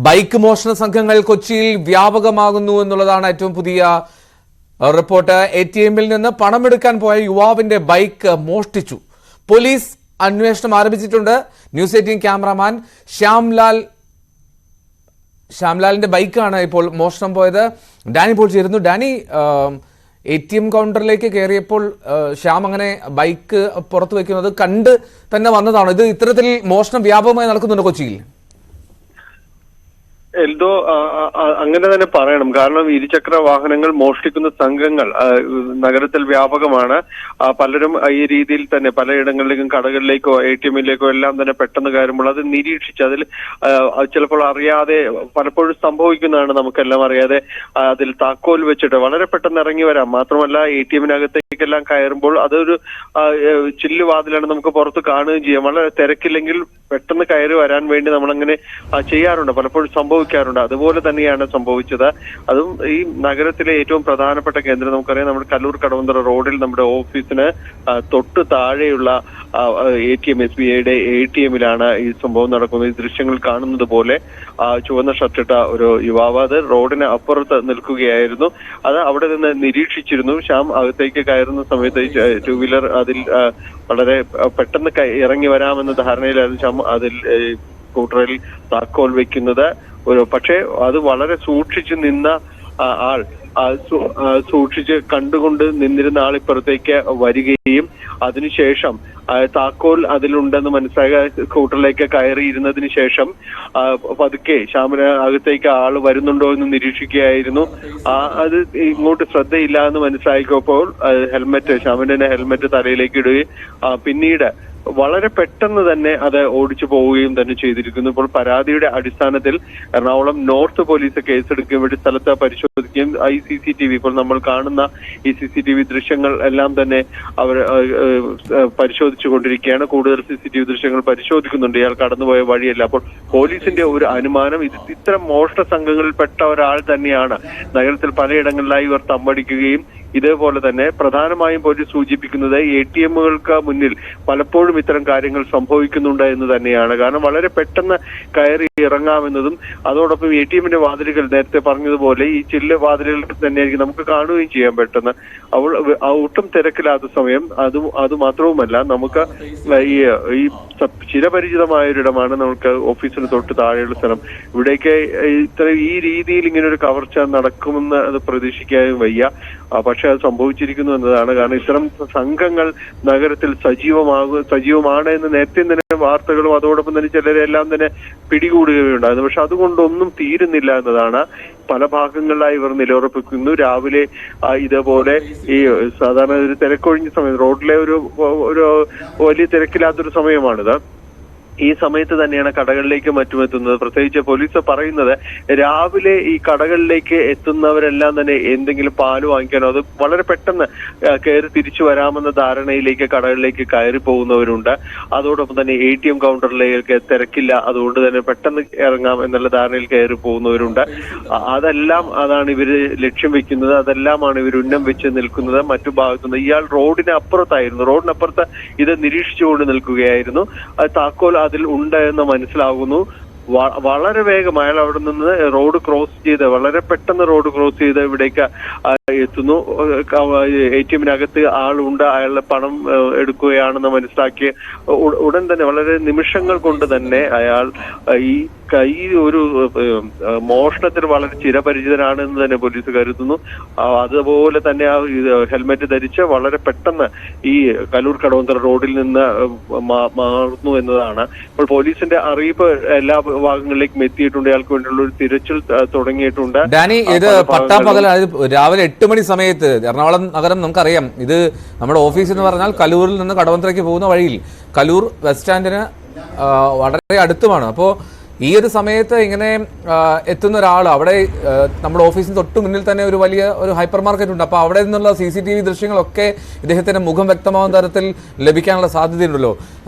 Bike മോഷണ സംഘങ്ങൾ കൊച്ചിയിൽ വ്യാപകമാകുന്നു എന്നുള്ളതാണ് ഏറ്റവും പുതിയ റിപ്പോർട്ട്. ATMിൽ നിന്ന് പണമെടുക്കാൻ പോയ യുവാവിന്റെ ബൈക്ക് മോഷ്ടിച്ചു. പോലീസ് അന്വേഷണം ആരംഭിച്ചിട്ടുണ്ട്. ന്യൂസ് 18 ക്യാമറാമാൻ ശ്യാംലാലിന്റെ ബൈക്കാണ് ഇപ്പോൾ മോഷണം പോയത്. ഡാനി ഇപ്പോൾ ചേരുന്നു. ഡാനി, ATM കൗണ്ടറിലേക്ക് കയറിയപ്പോൾ ശ്യാം അങ്ങനെ ബൈക്ക് പുറത്തു വെക്കുന്നത് കണ്ട് തന്നെ വന്നതാണോ? ഇത് ഇത്തരത്തിൽ മോഷണം വ്യാപകമായി നടക്കുന്നുണ്ട് കൊച്ചിയിൽ? എൽദോ, അങ്ങനെ തന്നെ പറയണം. കാരണം ഇരുചക്ര വാഹനങ്ങൾ മോഷ്ടിക്കുന്ന സംഘങ്ങൾ നഗരത്തിൽ വ്യാപകമാണ്. പലരും ഈ രീതിയിൽ തന്നെ പലയിടങ്ങളിലേക്കും കടകളിലേക്കോ ATMിലേക്കോ എല്ലാം തന്നെ പെട്ടെന്ന് കയറുമ്പോൾ അത് നിരീക്ഷിച്ച് അതിൽ ചിലപ്പോൾ അറിയാതെ പലപ്പോഴും സംഭവിക്കുന്നതാണ്. നമുക്കെല്ലാം അറിയാതെ അതിൽ താക്കോൽ വെച്ചിട്ട് വളരെ പെട്ടെന്ന് ഇറങ്ങി വരാം. മാത്രമല്ല ATMിനകത്തേക്കെല്ലാം കയറുമ്പോൾ അതൊരു ചില്ലുവാതിലാണ്, നമുക്ക് പുറത്ത് കാണുകയും ചെയ്യാം. വളരെ തിരക്കില്ലെങ്കിൽ പെട്ടെന്ന് കയറി വരാൻ വേണ്ടി നമ്മളങ്ങനെ ചെയ്യാറുണ്ട്, പലപ്പോഴും സംഭവിക്കാറുണ്ട്. അതുപോലെ തന്നെയാണ് സംഭവിച്ചത്. അതും ഈ നഗരത്തിലെ ഏറ്റവും പ്രധാനപ്പെട്ട കേന്ദ്രം, നമുക്കറിയാം, നമ്മുടെ കല്ലൂർ കടവന്തറ റോഡിൽ നമ്മുടെ ഓഫീസിന് തൊട്ട് താഴെയുള്ള ATM, SBIയുടെ ATMിലാണ് ഈ സംഭവം നടക്കുന്നത്. ഈ ദൃശ്യങ്ങൾ കാണുന്നത് പോലെ ചുവന്ന ഷർട്ടിട്ട ഒരു യുവാവ് അത് റോഡിന് അപ്പുറത്ത് നിൽക്കുകയായിരുന്നു. അത് അവിടെ നിന്ന് നിരീക്ഷിച്ചിരുന്നു. ശ്യാം അകത്തേക്ക് കയറുന്ന സമയത്ത് 2 വീലർ അതിൽ വളരെ പെട്ടെന്ന് ഇറങ്ങി വരാമെന്ന ധാരണയിലായിരുന്നു ശ്യാം അതിൽ സ്കൂട്ടറിൽ താക്കോൽ വെക്കുന്നത്. പക്ഷേ അത് വളരെ സൂക്ഷിച്ചു നിന്ന ആൾ സൂക്ഷിച്ച് കണ്ടുകൊണ്ട് നിന്നിരുന്ന ആൾ ഇപ്പുറത്തേക്ക് വരികയും അതിനുശേഷം താക്കോൽ അതിലുണ്ടെന്ന് മനസ്സിലാക്കി സ്കൂട്ടറിലേക്ക് കയറിയിരുന്നതിന് ശേഷം പതുക്കെ ശ്യാമിന് അകത്തേക്ക് ആള് വരുന്നുണ്ടോ എന്ന് നിരീക്ഷിക്കുകയായിരുന്നു. അത് ഇങ്ങോട്ട് ശ്രദ്ധയില്ല എന്ന് മനസ്സിലാക്കിയപ്പോൾ ശ്യാമിന്റെ ഹെൽമെറ്റ് തലയിലേക്ക് ഇടുകയും പിന്നീട് വളരെ പെട്ടെന്ന് തന്നെ അത് ഓടിച്ചു പോവുകയും തന്നെ ചെയ്തിരിക്കുന്നു. ഇപ്പോൾ പരാതിയുടെ അടിസ്ഥാനത്തിൽ എറണാകുളം നോർത്ത് പോലീസ് കേസെടുക്കുകയും വേണ്ടി സ്ഥലത്ത് പരിശോധിക്കുകയും ഈ CCTV, ഇപ്പോൾ നമ്മൾ കാണുന്ന ഈ CCTV ദൃശ്യങ്ങൾ എല്ലാം തന്നെ അവർ പരിശോധിച്ചു കൊണ്ടിരിക്കുകയാണ്. കൂടുതൽ CCTV ദൃശ്യങ്ങൾ പരിശോധിക്കുന്നുണ്ട്. ഇയാൾ കടന്നുപോയ വഴിയല്ല. അപ്പോൾ പോലീസിന്റെ ഒരു അനുമാനം ഇത്തരം മോഷണ സംഘങ്ങളിൽപ്പെട്ട ഒരാൾ തന്നെയാണ്. നഗരത്തിൽ പലയിടങ്ങളിലായി ഇവർ തമ്പടിക്കുകയും ഇതേപോലെ തന്നെ പ്രധാനമായും പോലീസ് സൂചിപ്പിക്കുന്നത് ATMകൾക്ക് മുന്നിൽ പലപ്പോഴും ഇത്തരം കാര്യങ്ങൾ സംഭവിക്കുന്നുണ്ട് എന്ന് തന്നെയാണ്. കാരണം വളരെ പെട്ടെന്ന് കയറി ഇറങ്ങാമെന്നതും അതോടൊപ്പം ATMന്റെ വാതിലുകൾ നേരത്തെ പറഞ്ഞതുപോലെ ഈ ചില്ല് വാതിലുകൾ തന്നെയായിരിക്കും നമുക്ക് കാണുകയും ചെയ്യാൻ പെട്ടെന്ന്. ഒട്ടും തിരക്കില്ലാത്ത സമയം. അത് മാത്രവുമല്ല, നമുക്ക് ഈ ചിരപരിചിതമായ ഒരിടമാണ് നമുക്ക് ഓഫീസിന് തൊട്ട് താഴെയുള്ള സ്ഥലം. ഇവിടേക്ക് ഈ രീതിയിൽ ഇങ്ങനെ ഒരു കവർച്ച നടക്കുമെന്ന് അത് പ്രതീക്ഷിക്കാനും വയ്യ. പക്ഷെ അത് സംഭവിച്ചിരിക്കുന്നു എന്നതാണ്. കാരണം ഇത്തരം സംഘങ്ങൾ നഗരത്തിൽ സജീവമാണ് എന്ന് നേരത്തെ തന്നെ വാർത്തകളും അതോടൊപ്പം തന്നെ ചിലരെല്ലാം തന്നെ പിടികൂടുകയുണ്ടായിരുന്നു. പക്ഷെ അതുകൊണ്ടൊന്നും തീരുന്നില്ല എന്നതാണ്. പല ഭാഗങ്ങളിലായി ഇവർ നിലയുറപ്പിക്കുന്നു. രാവിലെ ഇതേപോലെ ഈ സാധാരണ ഒരു തിരക്കൊഴിഞ്ഞ സമയം, റോഡിലെ ഒരു വലിയ തിരക്കില്ലാത്തൊരു സമയമാണിത്. ഈ സമയത്ത് തന്നെയാണ് കടകളിലേക്ക് മറ്റും എത്തുന്നത്. പ്രത്യേകിച്ച് പോലീസ് പറയുന്നത് രാവിലെ ഈ കടകളിലേക്ക് എത്തുന്നവരെല്ലാം തന്നെ എന്തെങ്കിലും പാല് വാങ്ങിക്കാനോ അത് വളരെ പെട്ടെന്ന് കയറി തിരിച്ചു വരാമെന്ന ധാരണയിലേക്ക് കടകളിലേക്ക് കയറി പോകുന്നവരുണ്ട്. അതോടൊപ്പം തന്നെ ATM കൗണ്ടറിലേക്ക് തിരക്കില്ല, അതുകൊണ്ട് തന്നെ പെട്ടെന്ന് ഇറങ്ങാം എന്നുള്ള ധാരണയിൽ കയറി പോകുന്നവരുണ്ട്. അതാണ് ഇവര് ലക്ഷ്യം വെക്കുന്നത്. അതെല്ലാമാണ് ഇവർ ഉന്നം വെച്ച് നിൽക്കുന്നത്. മറ്റു ഭാഗത്തുനിന്ന് ഇയാൾ റോഡിനപ്പുറത്ത് ഇത് നിരീക്ഷിച്ചുകൊണ്ട് നിൽക്കുകയായിരുന്നു. താക്കോൽ അതിൽ ഉണ്ട് എന്ന് മനസ്സിലാകുന്നു. വളരെ വേഗം അയാൾ അവിടെ നിന്ന് വളരെ പെട്ടെന്ന് റോഡ് ക്രോസ് ചെയ്ത് ഇവിടേക്ക് എത്തുന്നു. ATMനകത്ത് ആളുണ്ട്, അയാളുടെ പണം എടുക്കുകയാണെന്ന് മനസ്സിലാക്കി ഉടൻ തന്നെ വളരെ നിമിഷങ്ങൾ കൊണ്ട് തന്നെ അയാൾ ഈ ഒരു മോഷണത്തിൽ വളരെ ചിരപരിചിതനാണെന്ന് തന്നെ പോലീസ് കരുതുന്നു. അതുപോലെ തന്നെ ഹെൽമെറ്റ് ധരിച്ച് വളരെ പെട്ടെന്ന് ഈ കല്ലൂർ കടവന്തറ റോഡിൽ നിന്ന് മാറുന്നു എന്നതാണ്. ഇപ്പോൾ പോലീസിന്റെ അറിയിപ്പ് എല്ലാ ഭാഗങ്ങളിലേക്കും എത്തിയിട്ടുണ്ട്. അയാൾക്ക് വേണ്ടിയുള്ള ഒരു തിരച്ചിൽ തുടങ്ങിയിട്ടുണ്ട്. ഡാനി, ഇത് പട്ടാപ്പകൽ രാവിലെ 8 മണി സമയത്ത് എറണാകുളം നഗരം നമുക്കറിയാം. ഇത് നമ്മുടെ ഓഫീസ് എന്ന് പറഞ്ഞാൽ കലൂരിൽ നിന്ന് കടവന്തറയ്ക്ക് പോകുന്ന വഴിയിൽ കലൂർ ബസ് സ്റ്റാൻഡിന് വളരെ അടുത്തുമാണ്. അപ്പോൾ ഈ ഒരു സമയത്ത് ഇങ്ങനെ എത്തുന്ന ഒരാൾ, അവിടെ നമ്മുടെ ഓഫീസിന് തൊട്ട് മുന്നിൽ തന്നെ ഒരു വലിയ ഹൈപ്പർ മാർക്കറ്റ് ഉണ്ട്. അപ്പോൾ അവിടെ നിന്നുള്ള CCTV ദൃശ്യങ്ങളൊക്കെ ഇദ്ദേഹത്തിന്റെ മുഖം വ്യക്തമാവുന്ന തരത്തിൽ ലഭിക്കാനുള്ള സാധ്യതയുണ്ടല്ലോ.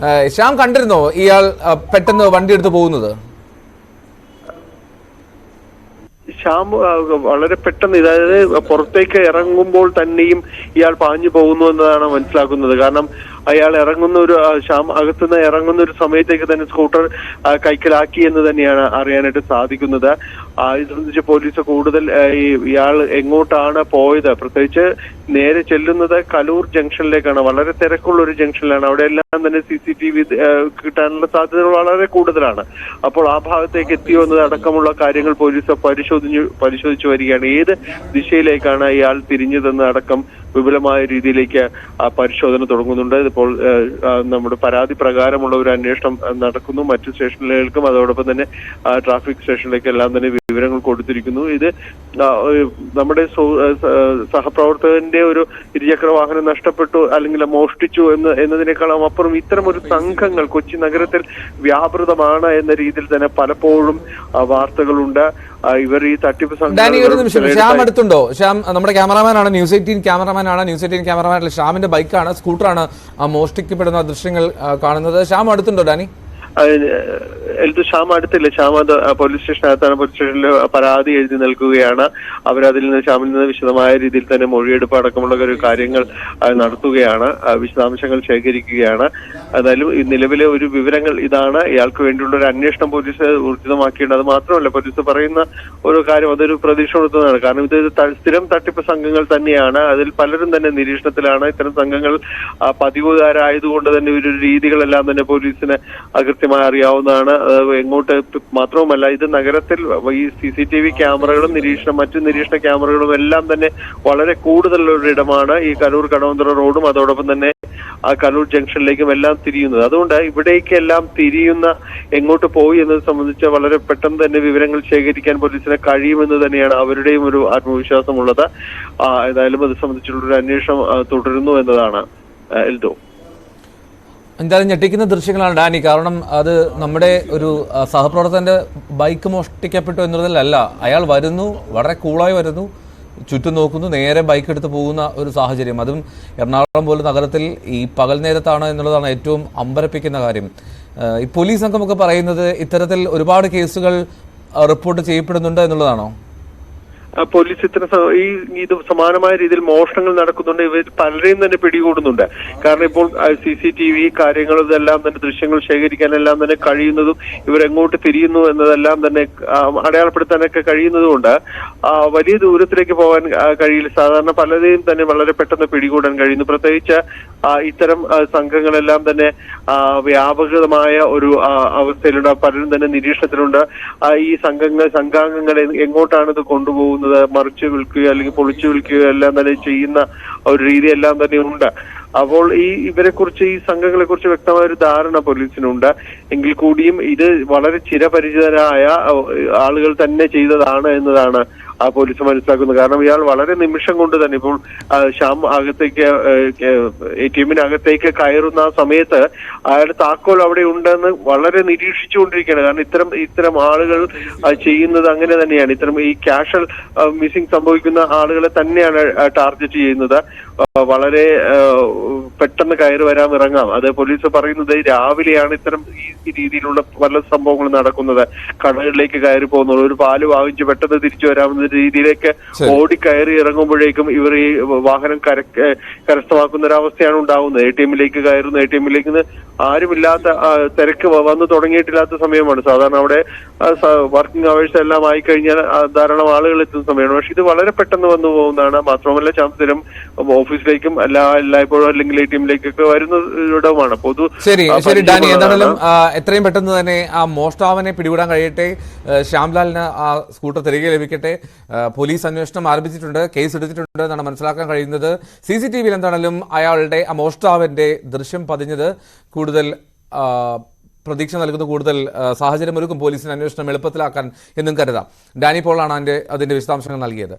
ശ്യാം കണ്ടിരുന്നോ ഇയാൾ പെട്ടെന്ന് വണ്ടി എടുത്ത് പോകുന്നത്? ശ്യാം വളരെ പെട്ടെന്ന്, അതായത് പുറത്തേക്ക് ഇറങ്ങുമ്പോൾ തന്നെയും ഇയാൾ പാഞ്ഞു പോകുന്നു എന്നതാണ് മനസ്സിലാക്കുന്നത്. കാരണം അയാൾ ഇറങ്ങുന്ന ഒരു ശ്യാം അകത്തുനിന്ന് ഇറങ്ങുന്ന ഒരു സമയത്തേക്ക് തന്നെ സ്കൂട്ടർ കൈക്കലാക്കി എന്ന് തന്നെയാണ് അറിയാനായിട്ട് സാധിക്കുന്നത്. ഇത് സംബന്ധിച്ച് പോലീസ് കൂടുതൽ ഇയാൾ എങ്ങോട്ടാണ് പോയത്, പ്രത്യേകിച്ച് നേരെ ചെല്ലുന്നത് കലൂർ ജംഗ്ഷനിലേക്കാണ്. വളരെ തിരക്കുള്ള ഒരു ജംഗ്ഷനിലാണ്. അവിടെ എല്ലാം തന്നെ CCTV കിട്ടാനുള്ള സാധ്യതകൾ വളരെ കൂടുതലാണ്. അപ്പോൾ ആ ഭാഗത്തേക്ക് എത്തിയോ എന്നത് അടക്കമുള്ള കാര്യങ്ങൾ പോലീസ് പരിശോധിച്ചു വരികയാണ്. ഏത് ദിശയിലേക്കാണ് ഇയാൾ തിരിഞ്ഞതെന്ന് അടക്കം വിപുലമായ രീതിയിലേക്ക് പരിശോധന തുടങ്ങുന്നുണ്ട്. ഇപ്പോൾ നമ്മുടെ പരാതി പ്രകാരമുള്ള ഒരു അന്വേഷണം നടക്കുന്നു. മറ്റു സ്റ്റേഷനുകൾക്കും അതോടൊപ്പം തന്നെ ട്രാഫിക് സ്റ്റേഷനിലേക്കും എല്ലാം തന്നെ വിവരങ്ങൾ കൊടുത്തിരിക്കുന്നു. ഇത് നമ്മുടെ സഹപ്രവർത്തകന്റെ ഒരു ഇരുചക്ര വാഹനം നഷ്ടപ്പെട്ടു അല്ലെങ്കിൽ മോഷ്ടിച്ചു എന്നതിനേക്കാളും അപ്പുറം ഇത്തരം ഒരു സംഘങ്ങൾ കൊച്ചി നഗരത്തിൽ വ്യാപൃതമാണ് എന്ന രീതിയിൽ തന്നെ പലപ്പോഴും വാർത്തകളുണ്ട്. ഇവർ ഈ തട്ടിപ്പ് ശ്യാം അടുത്തുണ്ടോ? ശ്യാം നമ്മുടെ ക്യാമറാമാനാണ്, ന്യൂസ് 18 ക്യാമറാമാനാണ്. ന്യൂസ് 18 ക്യാമറാമാൻ ഷ്യാമിന്റെ ബൈക്കാണ്, സ്കൂട്ടറാണ് മോഷ്ടിക്കപ്പെടുന്ന ദൃശ്യങ്ങൾ കാണുന്നത്. ശ്യാം അടുത്തുണ്ടോ ഡാനി? ശ്യാം അടുത്തില്ല. ശ്യാം അത് പോലീസ് സ്റ്റേഷനകത്താണ്. പോലീസ് സ്റ്റേഷനിൽ പരാതി എഴുതി നൽകുകയാണ്. അവരതിൽ നിന്ന് ശ്യാമിൽ നിന്ന് വിശദമായ രീതിയിൽ തന്നെ മൊഴിയെടുപ്പ് അടക്കമുള്ള ഒരു കാര്യങ്ങൾ നടത്തുകയാണ്, വിശദാംശങ്ങൾ ശേഖരിക്കുകയാണ്. എന്നാലും നിലവിലെ ഒരു വിവരങ്ങൾ ഇതാണ്. ഇയാൾക്ക് വേണ്ടിയുള്ള ഒരു അന്വേഷണം പോലീസ് ഊർജിതമാക്കിയിട്ടുണ്ട്. അത് മാത്രമല്ല, പോലീസ് പറയുന്ന ഒരു കാര്യം അതൊരു പ്രതീക്ഷ കൊടുത്തതാണ്. കാരണം ഇത് സ്ഥിരം തട്ടിപ്പ് സംഘങ്ങൾ തന്നെയാണ്. അതിൽ പലരും തന്നെ നിരീക്ഷണത്തിലാണ്. ഇത്തരം സംഘങ്ങൾ പതിവുകാരായതുകൊണ്ട് തന്നെ ഒരു രീതികളെല്ലാം തന്നെ പോലീസിന് കൃത്യമായി അറിയാവുന്നതാണ്. എങ്ങോട്ട് മാത്രവുമല്ല, ഇത് നഗരത്തിൽ ഈ CCTV ക്യാമറകളും മറ്റു നിരീക്ഷണ ക്യാമറകളും എല്ലാം തന്നെ വളരെ കൂടുതലുള്ള ഇടമാണ് ഈ കലൂർ കടവന്ത്ര റോഡും അതോടൊപ്പം തന്നെ ആ കലൂർ ജംഗ്ഷനിലേക്കും എല്ലാം തിരിയുന്നത്. അതുകൊണ്ട് ഇവിടേക്കെല്ലാം തിരിയുന്ന എങ്ങോട്ട് പോയി എന്നത് സംബന്ധിച്ച് വളരെ പെട്ടെന്ന് തന്നെ വിവരങ്ങൾ ശേഖരിക്കാൻ പോലീസിന് കഴിയുമെന്ന് തന്നെയാണ് അവരുടെയും ഒരു ആത്മവിശ്വാസമുള്ളത്. ഏതായാലും അത് സംബന്ധിച്ചുള്ളൊരു അന്വേഷണം തുടരുന്നു എന്നതാണ് എൽദോ. എന്തായാലും ഞെട്ടിക്കുന്ന ദൃശ്യങ്ങളാണ് ഡാനി. കാരണം അത് നമ്മുടെ ഒരു സഹപ്രവർത്തകന്റെ ബൈക്ക് മോഷ്ടിക്കപ്പെട്ടു എന്നതിലല്ല, അയാൾ വരുന്നു, വളരെ കൂളായി വരുന്നു, ചുറ്റും നോക്കുന്നു, നേരെ ബൈക്ക് എടുത്ത് പോകുന്ന ഒരു സാഹചര്യം. അതും എറണാകുളം പോലെ നഗരത്തിൽ ഈ പകൽ നേരത്താണ് എന്നുള്ളതാണ് ഏറ്റവും അമ്പരപ്പിക്കുന്ന കാര്യം. ഈ പോലീസ് സംഘമൊക്കെ പറയുന്നത് ഇത്തരത്തിൽ ഒരുപാട് കേസുകൾ റിപ്പോർട്ട് ചെയ്യപ്പെടുന്നുണ്ട് എന്നുള്ളതാണോ? പോലീസ് ഇത് സമാനമായ രീതിയിൽ മോഷണങ്ങൾ നടക്കുന്നുണ്ട്. ഇവർ പലരെയും തന്നെ പിടികൂടുന്നുണ്ട്. കാരണം ഇപ്പോൾ CCTV കാര്യങ്ങൾ ഇതെല്ലാം തന്നെ ദൃശ്യങ്ങൾ ശേഖരിക്കാനെല്ലാം തന്നെ കഴിയുന്നതും ഇവരെങ്ങോട്ട് തിരിയുന്നു എന്നതെല്ലാം തന്നെ അടയാളപ്പെടുത്താനൊക്കെ കഴിയുന്നതുകൊണ്ട് വലിയ ദൂരത്തിലേക്ക് പോകാൻ കഴിയില്ല. സാധാരണ പലരെയും തന്നെ വളരെ പെട്ടെന്ന് പിടികൂടാൻ കഴിയുന്നു. പ്രത്യേകിച്ച് ഇത്തരം സംഘങ്ങളെല്ലാം തന്നെ വ്യാപകമായ ഒരു അവസ്ഥയിലുണ്ട്. പലരും തന്നെ നിരീക്ഷണത്തിലുണ്ട്. ഈ സംഘാംഗങ്ങളെ എങ്ങോട്ടാണ് ഇത് കൊണ്ടുപോകുന്നത്, മറിച്ച് വിൽക്കുകയോ അല്ലെങ്കിൽ പൊളിച്ചു വിൽക്കുകയോ എല്ലാം തന്നെ ചെയ്യുന്ന ഒരു രീതി എല്ലാം തന്നെ ഉണ്ട്. അപ്പോൾ ഇവരെ കുറിച്ച് ഈ സംഘങ്ങളെ കുറിച്ച് വ്യക്തമായ ഒരു ധാരണ പോലീസിനുണ്ട്. എങ്കിൽ കൂടിയും ഇത് വളരെ ചിരപരിചിതരായ ആളുകൾ തന്നെ ചെയ്തതാണ് എന്നതാണ് പോലീസ് മനസ്സിലാക്കുന്നത്. കാരണം ഇയാൾ വളരെ നിമിഷം കൊണ്ട് തന്നെ ഇപ്പോൾ ശ്യാം അകത്തേക്ക് ATM-നകത്തേക്ക് കയറുന്ന ആ സമയത്ത് അയാളുടെ താക്കോൽ അവിടെ ഉണ്ടെന്ന് വളരെ നിരീക്ഷിച്ചുകൊണ്ടിരിക്കുകയാണ്. കാരണം ഇത്തരം ആളുകൾ ചെയ്യുന്നത് അങ്ങനെ തന്നെയാണ്. ഇത്തരം ഈ ക്യാഷൽ മിസ്സിംഗ് സംഭവിക്കുന്ന ആളുകളെ തന്നെയാണ് ടാർഗറ്റ് ചെയ്യുന്നത്. വളരെ പെട്ടെന്ന് കയറി വരാം, ഇറങ്ങാം. അത് പോലീസ് പറയുന്നത് രാവിലെയാണ് ഇത്തരം ഈ രീതിയിലുള്ള പല സംഭവങ്ങളും നടക്കുന്നത്. കടകളിലേക്ക് കയറി പോകുന്നത്, ഒരു പാല് വാങ്ങിച്ച് പെട്ടെന്ന് തിരിച്ചു വരാമെന്ന രീതിയിലേക്ക് ഓടിക്കയറി ഇറങ്ങുമ്പോഴേക്കും ഇവർ ഈ വാഹനം കരസ്ഥമാക്കുന്ന ഒരു അവസ്ഥയാണ് ഉണ്ടാവുന്നത്. ATM-ലേക്ക് കയറുന്നു, ATM-ലേക്ക് ആരുമില്ലാത്ത തിരക്ക് വന്നു തുടങ്ങിയിട്ടില്ലാത്ത സമയമാണ്. സാധാരണ അവിടെ വർക്കിംഗ് അവേഴ്സ് എല്ലാം ആയി കഴിഞ്ഞാൽ ധാരാളം ആളുകൾ എത്തുന്ന സമയമാണ്. പക്ഷെ ഇത് വളരെ പെട്ടെന്ന് വന്നു പോകുന്നതാണ്. മാത്രമല്ല സ്ഥിരം ഓഫീസിലേക്കും എല്ലായ്പ്പോഴും അല്ലെങ്കിൽ ATM-ലേക്കൊക്കെ വരുന്ന ഇടവുമാണ്. ശരി ഡാനി, എന്താണെങ്കിലും എത്രയും പെട്ടെന്ന് തന്നെ ആ മോഷ്ടാവിനെ പിടികൂടാൻ കഴിയട്ടെ. ശ്യാംലാലിന് ആ സ്കൂട്ടർ തിരികെ ലഭിക്കട്ടെ. പോലീസ് അന്വേഷണം ആരംഭിച്ചിട്ടുണ്ട്, കേസ് എടുത്തിട്ടുണ്ട് എന്നാണ് മനസ്സിലാക്കാൻ കഴിയുന്നത്. CCTV-യിൽ എന്താണെങ്കിലും അയാളുടെ ആ മോഷ്ടാവിന്റെ ദൃശ്യം പതിഞ്ഞത് കൂടുതൽ പ്രതീക്ഷ നൽകുന്ന, കൂടുതൽ സാഹചര്യമൊരുക്കും പോലീസിന് അന്വേഷണം എളുപ്പത്തിലാക്കാൻ എന്നും കരുതാം. ഡാനി പോളാണ് അതിന്റെ വിശദാംശങ്ങൾ നൽകിയത്.